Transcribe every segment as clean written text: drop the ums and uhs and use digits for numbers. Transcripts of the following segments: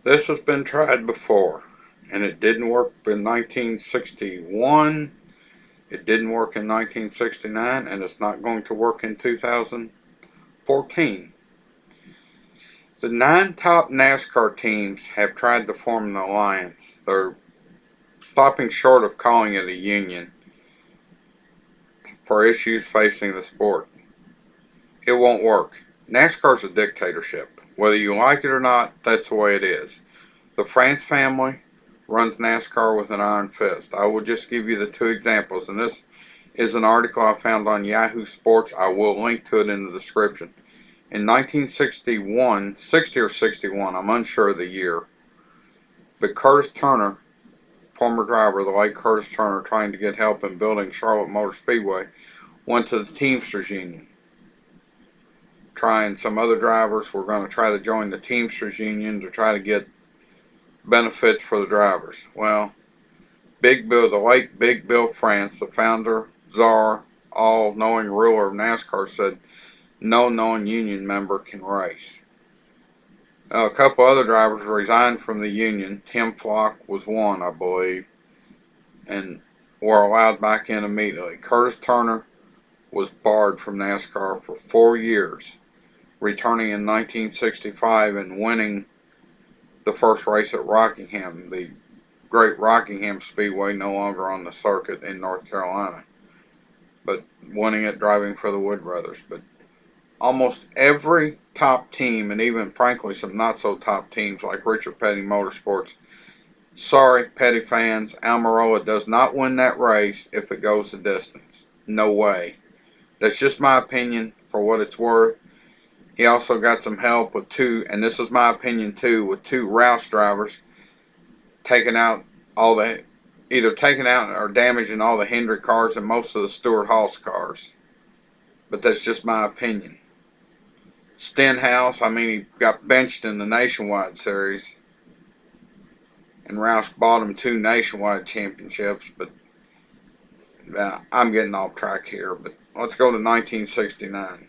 This has been tried before, and it didn't work in 1961, it didn't work in 1969, and it's not going to work in 2014. The 9 top NASCAR teams have tried to form an alliance. They're stopping short of calling it a union for issues facing the sport. It won't work. NASCAR's a dictatorship. Whether you like it or not, that's the way it is. The France family runs NASCAR with an iron fist. I will just give you the 2 examples, and this is an article I found on Yahoo Sports. I will link to it in the description. In 1961, 60 or 61, I'm unsure of the year, but Curtis Turner, former driver, the late Curtis Turner, trying to get help in building Charlotte Motor Speedway, went to the Teamsters Union. Some other drivers were going to try to join the Teamsters Union to try to get benefits for the drivers. Well, Big Bill, the late Big Bill France, the founder, czar, all-knowing ruler of NASCAR, said no non-union member can race. A couple other drivers resigned from the union. Tim Flock was one, I believe, and were allowed back in immediately. Curtis Turner was barred from NASCAR for 4 years, returning in 1965 and winning the first race at Rockingham, the great Rockingham Speedway, no longer on the circuit in North Carolina, but winning it driving for the Wood Brothers. But almost every top team, and even frankly some not so top teams like Richard Petty Motorsports, sorry Petty fans, Almirola does not win that race if it goes the distance. No way. That's just my opinion for what it's worth. He also got some help with 2, and this is my opinion too, with 2 Roush drivers either taking out or damaging all the Hendrick cars and most of the Stewart-Haas cars. But that's just my opinion. Stenhouse, he got benched in the Nationwide Series, and Roush bought him 2 Nationwide championships, but I'm getting off track here, but let's go to 1969.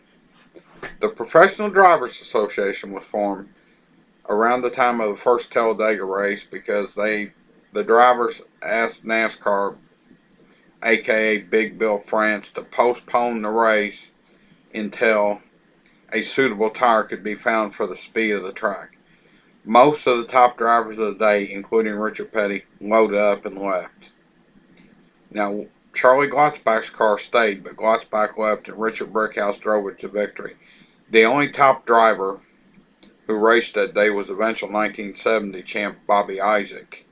The Professional Drivers Association was formed around the time of the first Talladega race because the drivers asked NASCAR, aka Big Bill France, to postpone the race until a suitable tire could be found for the speed of the track. Most of the top drivers of the day, including Richard Petty, loaded up and left. Now, Charlie Glotzbach's car stayed, but Glotzbach left and Richard Brickhouse drove it to victory. The only top driver who raced that day was eventual 1970 champ Bobby Isaac.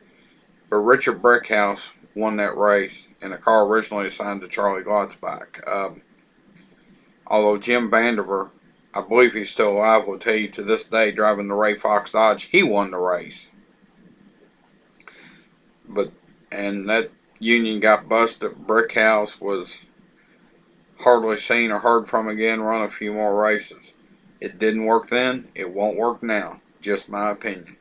But Richard Brickhouse won that race in a car originally assigned to Charlie Glotzbach. Although Jim Vandiver, I believe he's still alive, will tell you to this day, driving the Ray Fox Dodge, he won the race. And that union got busted. Brickhouse was hardly seen or heard from again, run a few more races. It didn't work then, it won't work now. Just my opinion.